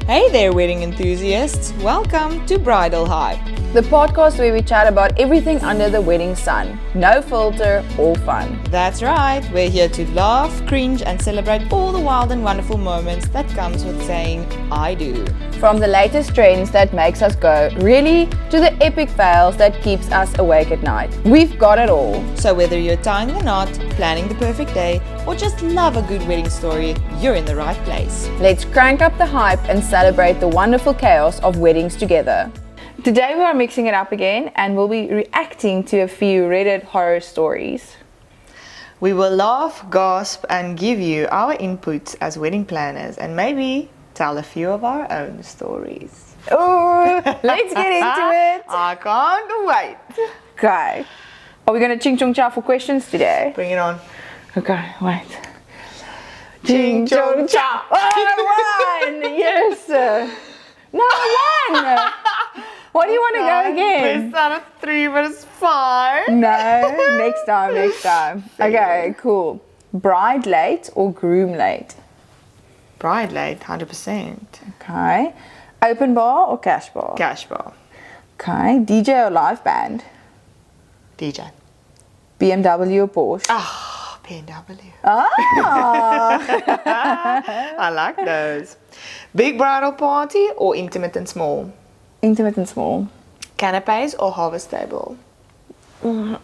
Hey there, wedding enthusiasts. Welcome to Bridal Hype. The podcast where we chat about everything under the wedding sun. No filter, all fun. That's right. We're here to laugh, cringe, and celebrate all the wild and wonderful moments that comes with saying, I do. From the latest trends that makes us go, really, to the epic fails that keeps us awake at night. We've got it all. So whether you're tying the knot, planning the perfect day, or just love a good wedding story, you're in the right place. Let's crank up the hype and celebrate the wonderful chaos of weddings together. Today we are mixing it up again and we'll be reacting to a few Reddit horror stories. We will laugh, gasp, and give you our inputs as wedding planners and maybe tell a few of our own stories. Oh, let's get into it. I can't wait. Okay. Are we going to ching chong chow for questions today? Bring it on. Okay, wait. Ching chong chow. Oh, I won! Yes! No, I won! What do you want to go again? Best out of 3, but it's fine. No, next time. Okay, cool. Bride late or groom late? Bride late, 100%. Okay. Open bar or cash bar? Cash bar. Okay. DJ or live band? DJ. BMW or Porsche? Ah, BMW. Ah! I like those. Big bridal party or intimate and small? Intimate and small. Canapes or harvest table? I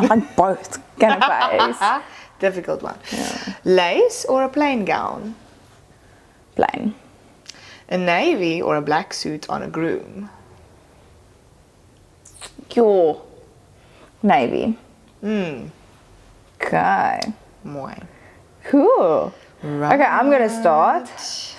like both. Canapes. Difficult one. Yeah. Lace or a plain gown? Plain. A navy or a black suit on a groom? Your navy. Okay. Moi. Cool. Right. Okay, I'm gonna start.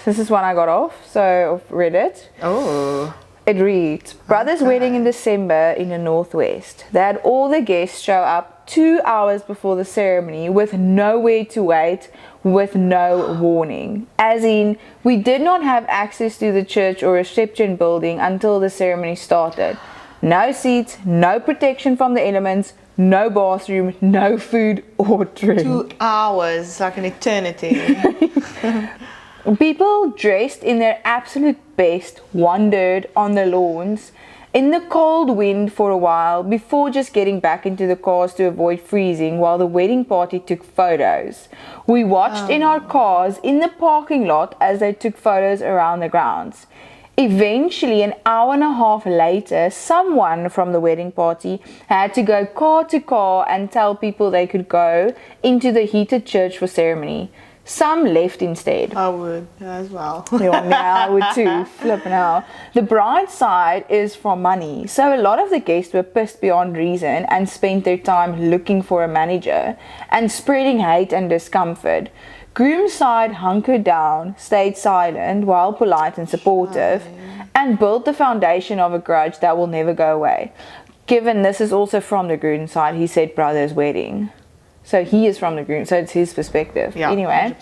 This is one I got off Reddit. Oh. It reads, Brother's wedding in December in the Northwest. They had all the guests show up 2 hours before the ceremony with nowhere to wait, with no warning. As in, we did not have access to the church or reception building until the ceremony started. No seats, no protection from the elements, no bathroom, no food or drink. 2 hours, like an eternity. People dressed in their absolute best wandered on the lawns in the cold wind for a while before just getting back into the cars to avoid freezing while the wedding party took photos. We watched in our cars in the parking lot as they took photos around the grounds. Eventually, an hour and a half later, someone from the wedding party had to go car to car and tell people they could go into the heated church for ceremony. Some left instead. I would as well. Yeah, I would too. Flipping out. The bride's side is from money, so a lot of the guests were pissed beyond reason and spent their time looking for a manager and spreading hate and discomfort. Groom's side hunkered down, stayed silent while polite and supportive, and built the foundation of a grudge that will never go away. Given this is also from the groom's side, he said brother's wedding. So he is from the groom, so it's his perspective. Yeah, anyway,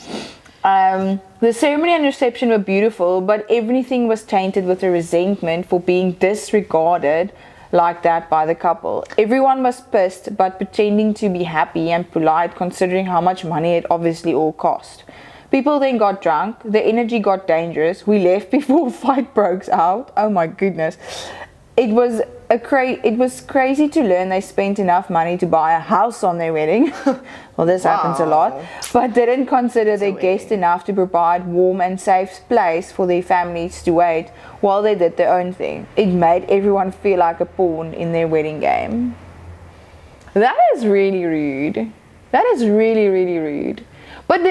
the ceremony and reception were beautiful, but everything was tainted with a resentment for being disregarded like that by the couple. Everyone was pissed, but pretending to be happy and polite considering how much money it obviously all cost. People then got drunk, the energy got dangerous, we left before a fight broke out. Oh my goodness. It was crazy to learn they spent enough money to buy a house on their wedding. Well, this happens a lot. But didn't consider their guests enough to provide warm and safe place for their families to wait while they did their own thing. It made everyone feel like a pawn in their wedding game. That is really rude. That is really, really rude. But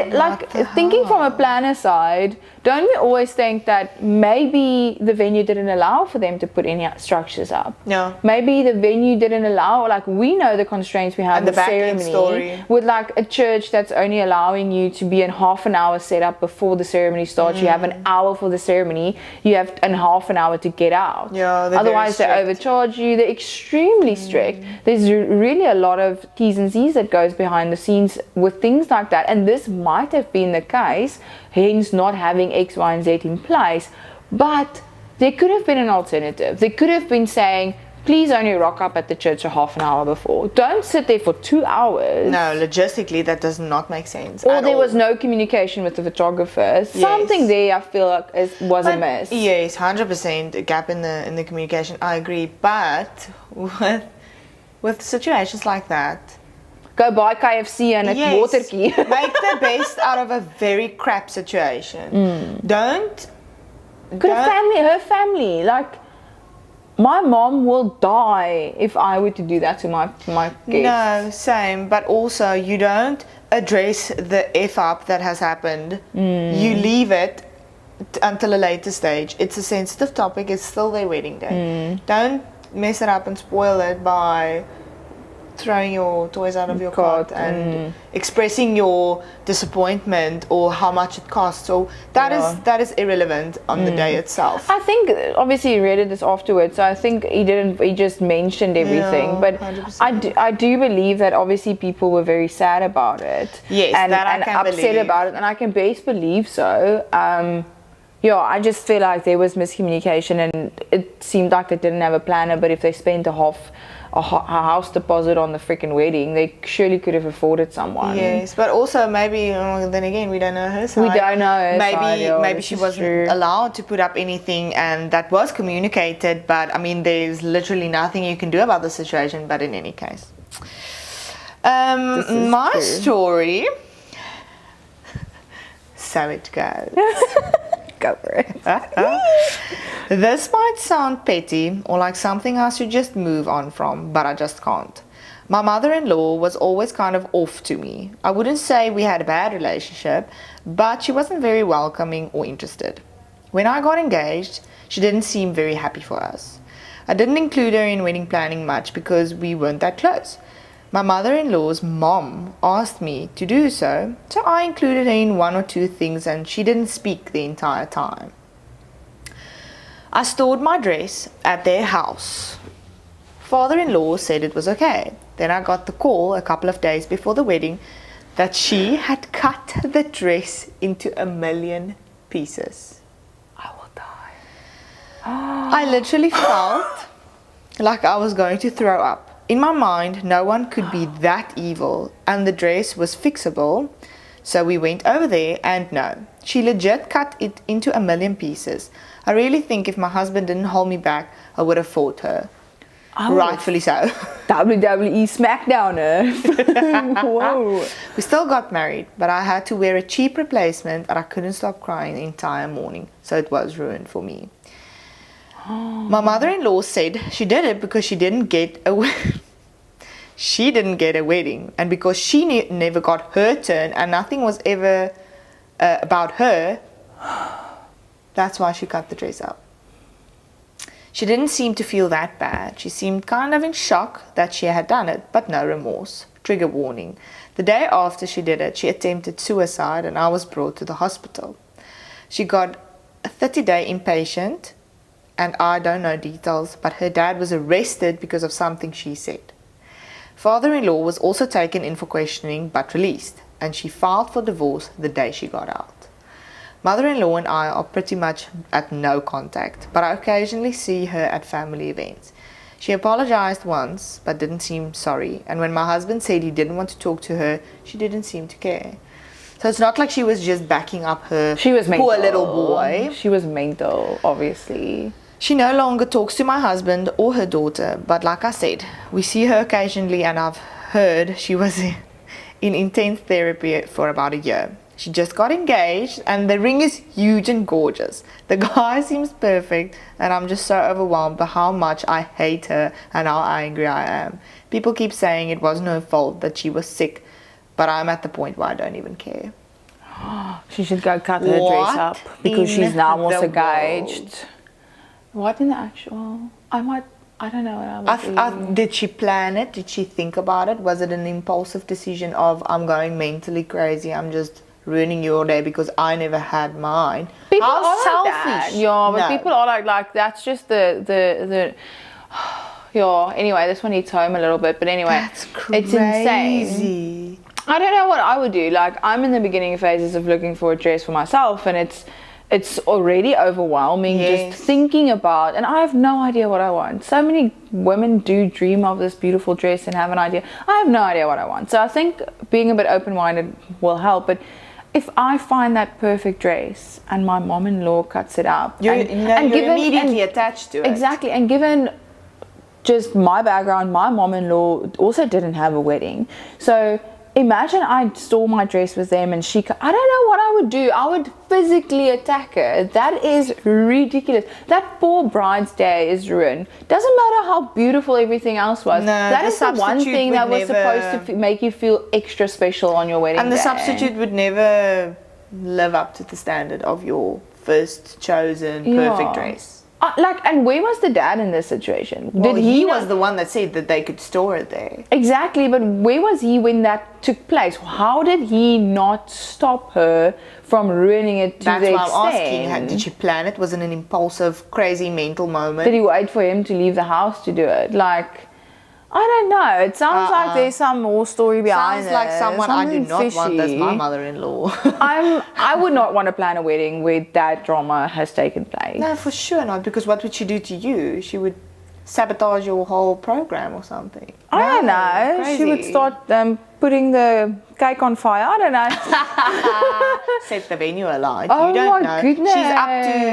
thinking from a planner side, don't we always think that maybe the venue didn't allow for them to put any structures up? No. Maybe the venue didn't allow, like we know the constraints we have And with the back-end ceremony story. with like a church that's only allowing you to be in half an hour set up before the ceremony starts. You have an hour for the ceremony, you have half an hour to get out. Yeah, they're otherwise they very overcharge you. They're extremely strict. There's really a lot of T's and C's that goes behind the scenes with things like that, and this might have been the case, hence not having X, Y, and Z in place. But there could have been an alternative. They could have been saying, please only rock up at the church a half an hour before. Don't sit there for 2 hours. No, logistically, that does not make sense. Or there was no communication with the photographer. Something there, I feel like, was a miss. Yes, 100% a gap in the communication. I agree. But with situations like that, go buy KFC and a waterkie. Make the best out of a very crap situation. Don't. Her family, like, my mom will die if I were to do that to my guests. No, same. But also, you don't address the F up that has happened. You leave it until a later stage. It's a sensitive topic. It's still their wedding day. Don't mess it up and spoil it by throwing your toys out of your cart and expressing your disappointment or how much it costs. So that is irrelevant on the day itself. I think obviously he read it this afterwards, so I think he just mentioned everything. But 100%. I do believe that obviously people were very sad about it. Yes, and I can upset believe. about it, and I can best believe so. I just feel like there was miscommunication, and it seemed like they didn't have a planner. But if they spent a house deposit on the freaking wedding, they surely could have afforded someone. Yes, but also maybe then again we don't know her side. We don't know her side. Maybe she wasn't allowed to put up anything, and that was communicated. But I mean, there's literally nothing you can do about the situation. But in any case, my story. So it goes. Go for it. This might sound petty or like something I should just move on from, but I just can't. My mother-in-law was always kind of off to me. I wouldn't say we had a bad relationship, but she wasn't very welcoming or interested. When I got engaged, she didn't seem very happy for us. I didn't include her in wedding planning much because we weren't that close. My mother-in-law's mom asked me to do so, so I included her in 1 or 2 things and she didn't speak the entire time. I stored my dress at their house. Father-in-law said it was okay. Then I got the call a couple of days before the wedding that she had cut the dress into 1,000,000 pieces. I will die. I literally felt like I was going to throw up. In my mind, no one could be that evil, and the dress was fixable, so we went over there, and no, she legit cut it into 1,000,000 pieces. I really think if my husband didn't hold me back, I would have fought her. Rightfully so. WWE Smackdowner. Whoa. We still got married, but I had to wear a cheap replacement, and I couldn't stop crying the entire morning, so it was ruined for me. My mother-in-law said she did it because she didn't get a wedding, and because she never got her turn and nothing was ever about her, that's why she cut the dress up. She didn't seem to feel that bad. She seemed kind of in shock that she had done it, but no remorse. Trigger warning. The day after she did it, she attempted suicide and I was brought to the hospital. She got a 30-day inpatient, and I don't know details, but her dad was arrested because of something she said. Father-in-law was also taken in for questioning but released, and she filed for divorce the day she got out. Mother-in-law and I are pretty much at no contact, but I occasionally see her at family events. She apologized once, but didn't seem sorry, and when my husband said he didn't want to talk to her, she didn't seem to care. So it's not like she was just backing up her poor little boy. She was mental, obviously. She no longer talks to my husband or her daughter, but like I said, we see her occasionally, and I've heard she was in intense therapy for about a year. She just got engaged, and the ring is huge and gorgeous. The guy seems perfect, and I'm just so overwhelmed by how much I hate her and how angry I am. People keep saying it wasn't her fault, that she was sick, but I'm at the point where I don't even care. She should go cut her dress up because she's now also engaged. What in the actual? I don't know what I would do. Did she plan it? Did she think about it? Was it an impulsive decision of, I'm going mentally crazy, I'm just ruining your day because I never had mine? People How are selfish. like that. Yeah, but No. people are like that's just the yeah, anyway, this one hits home a little bit, but anyway, That's crazy. it's insane. I don't know what I would do. Like, I'm in the beginning phases of looking for a dress for myself, and it's it's already overwhelming Yes. just thinking about, and I have no idea what I want. So many women do dream of this beautiful dress and have an idea. I have no idea what I want. So I think being a bit open-minded will help. But if I find that perfect dress and my mom-in-law cuts it up, You're given- immediately attached to it. exactly, and given just my background, my mom-in-law also didn't have a wedding. So imagine I stole my dress with them and I don't know what I would do. I would physically attack her. That is ridiculous. That poor bride's day is ruined. Doesn't matter how beautiful everything else was. No, That the is the one substitute thing that would was never- supposed to make you feel extra special on your wedding And the day. substitute would never live up to the standard of your first chosen perfect Yeah. dress. And where was the dad in this situation? Well, he know- was the one that said that they could store it there. Exactly, but where was he when that took place? How did he not stop her from ruining it to That's the why extent? I'm asking, did she plan it? Was it an impulsive, crazy mental moment? Did he wait for him to leave the house to do it? Like, I don't know. It sounds like there's some more story behind Sounds like it. someone I do Something not want as my fishy. mother-in-law. I would not want to plan a wedding where that drama has taken place. No, for sure not, because what would she do to you? She would sabotage your whole program or something. I don't No, know. She would crazy. start putting the cake on fire. I don't know. Set the venue alight. Oh you don't my know. goodness. She's up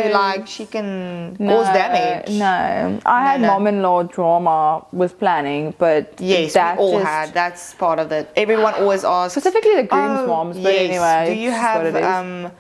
to, like, she can cause damage. No, I had no. mom-in-law drama with planning, but Yes, that we all just- had. That's part of it. Everyone always asks. specifically the groom's moms. But yes. anyway, Do you it's just what it is. have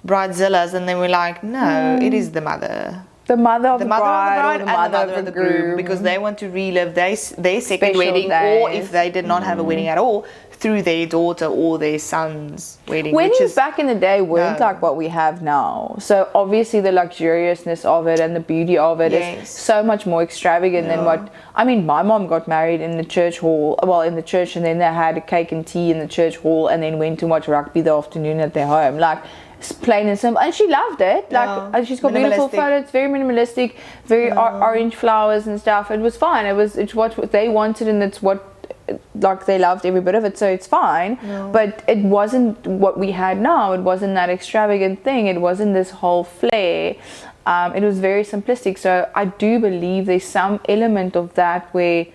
bridezillas? And then we're like, no, it is the mother. the mother of the, Mother bride, of the bride or and the mother of the groom, because they want to relive their second Special wedding, or days. if they did not have a wedding at all, through their daughter or their son's wedding. which Weddings is back in the day weren't No. like what we have now. So obviously the luxuriousness of it and the beauty of it is Yes. so much more extravagant than what. I mean, my mom got married in the church hall, well, in the church, and then they had a cake and tea in the church hall, and then went to watch rugby the afternoon at their home. Like, it's plain and simple, and she loved it. Like, Yeah. and she's got beautiful Minimalistic. photos, very minimalistic, very orange flowers and stuff. It was fine. It's what they wanted, and it's what, like, they loved every bit of it, so it's fine. But it wasn't what we had now. It wasn't that extravagant thing. It wasn't this whole flair. It was very simplistic. So I do believe there's some element of that where,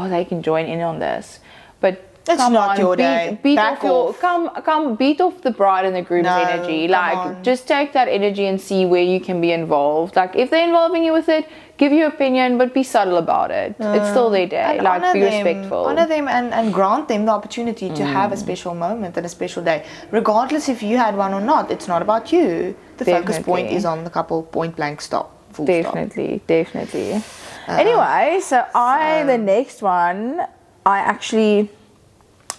they can join in on this. But It's come not on, your day. beat Back off your off. come beat off the bride and the groom's No, energy. come Like, on. just take that energy and see where you can be involved. Like, if they're involving you with it, give your opinion, but be subtle about it. It's still their day. And Like, honor be them, respectful. honor them and grant them the opportunity to have a special moment and a special day. Regardless if you had one or not, it's not about you. The focus point Definitely. is on the couple, point blank, stop. Full Definitely. Anyway, so the next one,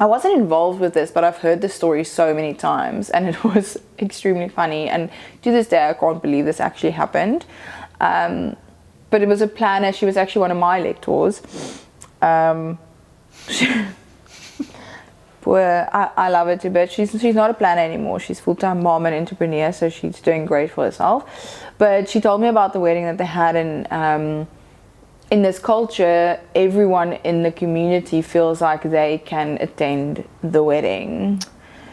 I wasn't involved with this, but I've heard this story so many times, and it was extremely funny. And to this day, I can't believe this actually happened. But it was a planner. She was actually one of my lectors. I love her to bits. She's not a planner anymore. She's full-time mom and entrepreneur, so she's doing great for herself. But she told me about the wedding that they had in this culture. Everyone in the community feels like they can attend the wedding.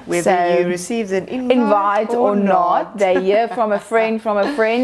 Whether So, you received an invite or not, they hear from a friend,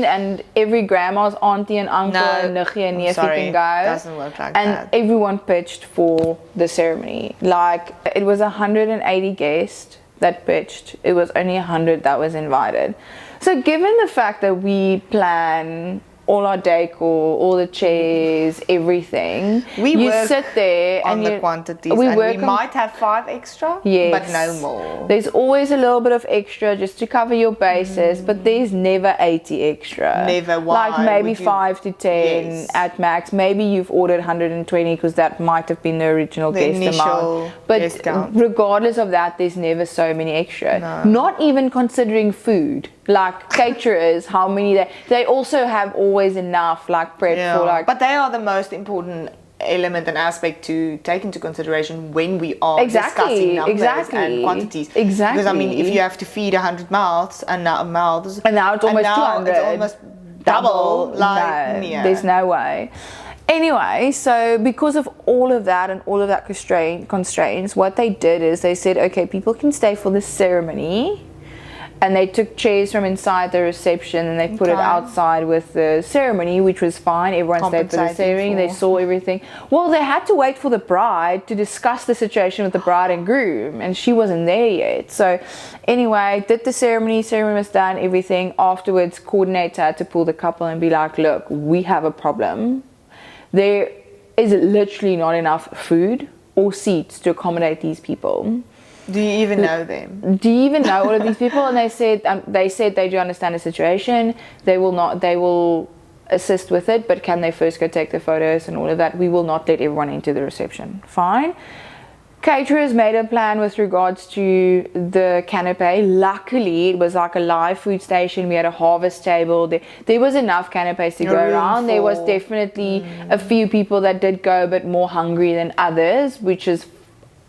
and every grandma's auntie and uncle and niggie and neefie sorry, can go. doesn't work like and that. everyone pitched for the ceremony. Like, it was 180 guests that pitched. It was only 100 that was invited. So given the fact that we plan all our decor, all the chairs, everything, you work sit there on and the you, quantities, and we work on- might have 5 extra, Yes. but no more. There's always a little bit of extra just to cover your bases, but there's never 80 extra. Never. Why Like maybe would you- 5 to 10 Yes. at max. Maybe you've ordered 120 because that might have been the original The guest initial amount. But guest count. regardless of that, there's never so many extra. No. Not even considering food. Like caterers, how many they also have always enough like prep for like. But they are the most important element and aspect to take into consideration when we are discussing numbers and quantities. Exactly. Because I mean, if you have to feed 100 mouths and now And now it's almost 200. It's almost double. Like, no, yeah. there's no way. Anyway, so because of all of that and all of that constraints, what they did is they said, okay, people can stay for the ceremony, and they took chairs from inside the reception and they put it Okay. outside with the ceremony, which was fine. Everyone stayed for the Compensating ceremony. They for- saw everything. Well, they had to wait for the bride to discuss the situation with the bride and groom, and she wasn't there yet. So anyway, did the ceremony was done, everything. Afterwards, coordinator had to pull the couple and be like, look, we have a problem. There is literally not enough food or seats to accommodate these people. Do you even know them? Do you even know all of these people? And they said they do understand the situation. They will assist with it, but can they first go take the photos and all of that? We will not let everyone into the reception. Fine. Caterers made a plan with regards to the canopy. Luckily, it was like a live food station. We had a harvest table. There was enough canapes to go room around. There was for- definitely a few people that did go a bit more hungry than others, which is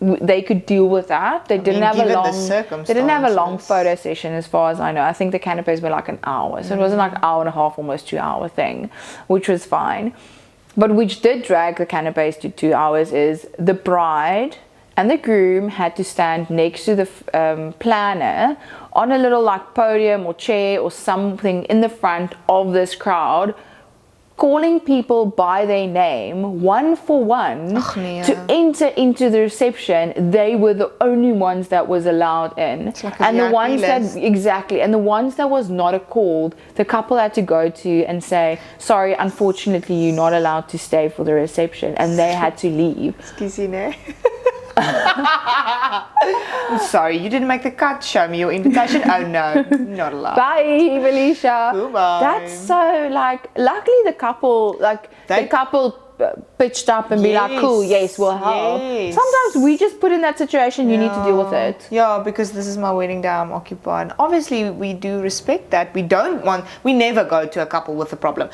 they could deal with that. They didn't have a given the long. They didn't have a long circumstances. photo session, as far as I know. I think the canapes were like an hour, so it wasn't like an hour and a half, almost 2 hour thing, which was fine. But which did drag the canapes to 2 hours is the bride and the groom had to stand next to the planner on a little like podium or chair or something in the front of this crowd, calling people by their name one for one nee. to enter into the reception. They were the only ones that was allowed in, like a and the VIP ones list. that exactly, and the ones that was not a called, the couple had to go to and say, sorry, unfortunately you're not allowed to stay for the reception, and they had to leave. Excuse me. I'm sorry, you didn't make the cut. Show me your invitation. Oh no, not allowed. Bye, Felicia. Goodbye. That's so like. Luckily, the couple pitched up and be like, "Cool, yes, we'll help." Yes. Sometimes we just put in that situation. You need to deal with it. Yeah, because this is my wedding day. I'm occupied. Obviously, we do respect that. We never go to a couple with a problem.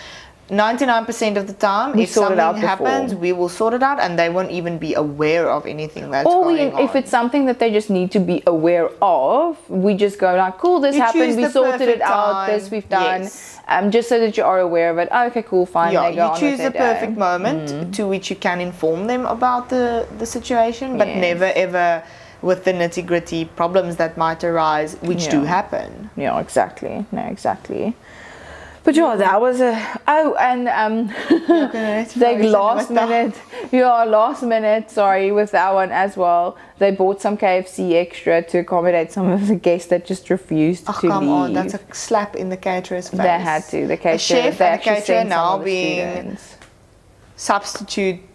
99% of the time, if sort it out something happens, before. we will sort it out, and they won't even be aware of anything that's Or going on. if it's something that they just need to be aware of, we just go like, "Cool, this You happened. choose We the sorted it perfect out. time. This we've done." Yes. Just so that you are aware of it. Oh, okay, cool, fine. Yeah, They go you on choose with the their perfect day. moment to which you can inform them about the situation, but Yes. never ever with the nitty gritty problems that might arise, which do Yeah. happen. Yeah, exactly. No, exactly. But yeah, that was last minute, sorry, with that one as well. They bought some KFC extra to accommodate some of the guests that just refused to Come leave. on, that's a slap in the caterer's face. They had to. The caterer, chef they and a actually caterer sent some now of the being students. substituted.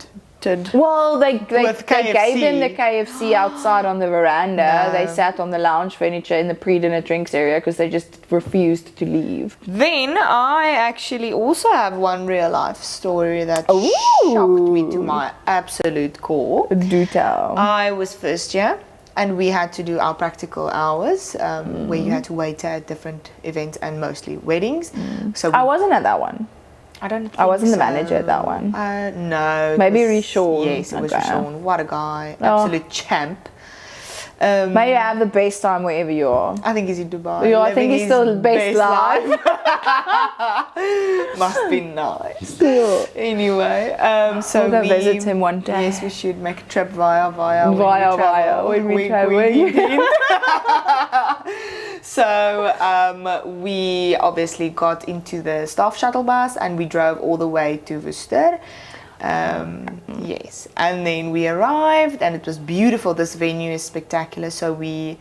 Well, they With gave them the KFC. KFC outside on the veranda. No. They sat on the lounge furniture in the pre-dinner drinks area because they just refused to leave. Then I actually also have one real life story that Ooh. shocked me to my absolute core. Do tell. I was first year, and we had to do our practical hours where you had to wait at different events and mostly weddings. So I wasn't at that one. I don't. I wasn't the think manager at that one. No. it Maybe was- Rishon. Yes, it was Okay. Rishon. What a guy! Oh. Absolute champ. May you have the best time wherever you are. I think he's in Dubai. Yeah, I think living he's his still best life. Must be nice. Still. Anyway, so We'll go we visit him one day. Yes, we should make a trip via When we travel. wink, wink. So we obviously got into the staff shuttle bus and we drove all the way to Worcester. Yes, and then we arrived and it was beautiful. This venue is spectacular, so we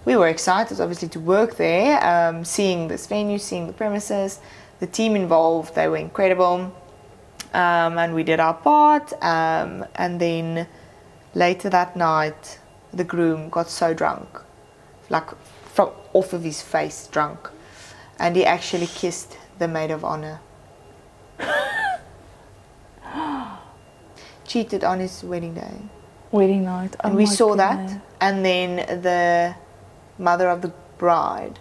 were excited obviously to work there, seeing this venue, seeing the premises, the team involved. They were incredible, and we did our part, and then later that night the groom got so drunk, like from off of his face drunk, and he actually kissed the maid of honor. Cheated on his wedding day. Wedding night. Oh And we my saw goodness. that, and then the mother of the bride,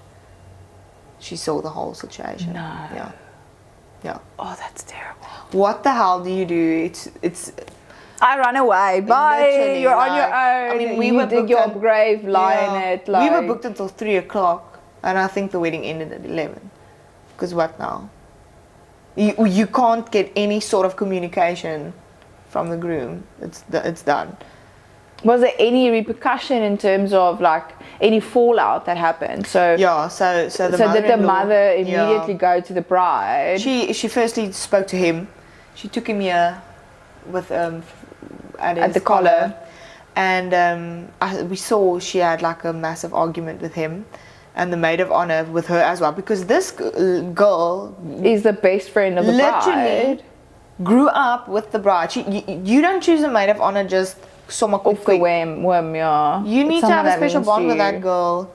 she saw the whole situation. No. Yeah. Oh, that's terrible. What the hell do you do? It's I run away. Bye. literally, You're on like, your own. I mean, we you were dig booked your at- grave, lie in it. Like, we were booked until 3:00, and I think the wedding ended at 11. Because what now? You can't get any sort of communication from the groom. It's done. Was there any repercussion in terms of like any fallout that happened? So Yeah, so the did the mother-in-law- mother immediately go to the bride? She firstly spoke to him. She took him here with at his the collar. and we saw she had like a massive argument with him, and the maid of honor with her as well, because this girl Is the best friend of the literally bride. grew up with the bride. You don't choose a maid of honor just somewhat Off the whim, yeah. You need It's to have a someone that special means bond to with you. that girl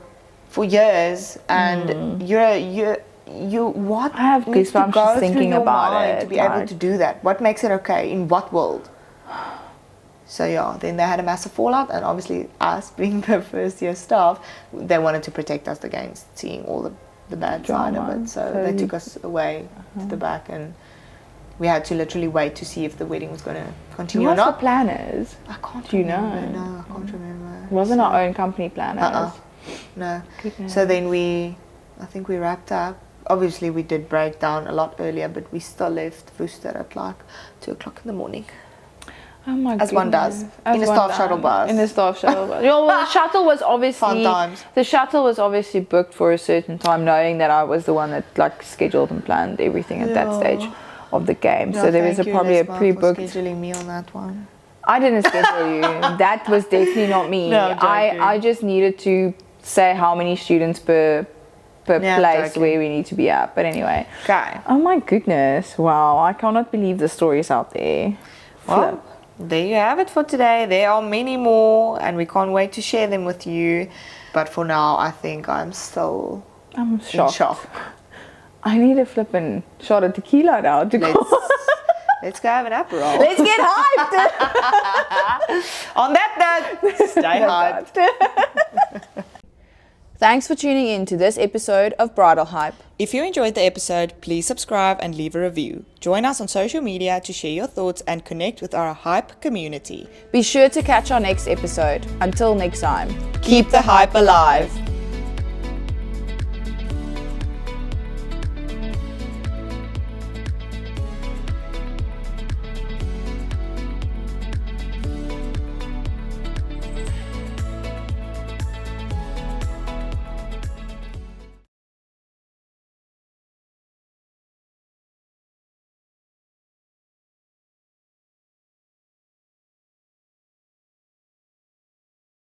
for years, and you what I have needs to goosebumps go just through thinking your about mind it, to be able like- to do that. What makes it okay? In what world? So yeah, then they had a massive fallout, and obviously us being the first year staff, they wanted to protect us against seeing all the bad side of Drama. it. So So they you- took us away to the back, and we had to literally wait to see if the wedding was going to continue or What's the not. planners? I can't Do you remember. know? No, I can't remember. It wasn't our own company planners. No. Goodness. So then I think we wrapped up. Obviously, we did break down a lot earlier, but we still left Worcester at like 2 o'clock in the morning. Oh my As one does. goodness. In a one staff does. shuttle bus. In a staff shuttle bus. Yeah, well, the shuttle was obviously Fun times. the shuttle was obviously booked for a certain time, knowing that I was the one that like scheduled and planned everything at that Yeah. stage of the game. Yeah, so there was thank you, probably a Lesma, for pre-booked. scheduling me on that one. I didn't schedule you. That was definitely not me. No, I'm joking. I just needed to say how many students per Yeah, I'm place joking. where we need to be at. But anyway. Okay. Oh my goodness. Wow. I cannot believe the stories out there. Well, there you have it for today. There are many more, and we can't wait to share them with you. But for now, I think I'm still I'm in shocked. shock. I need a flippin' shot of tequila now to go. Let's go have an Aperol. Let's get hyped. On that note, stay hyped. Thanks for tuning in to this episode of Bridal Hype. If you enjoyed the episode, please subscribe and leave a review. Join us on social media to share your thoughts and connect with our hype community. Be sure to catch our next episode. Until next time, Keep the hype alive.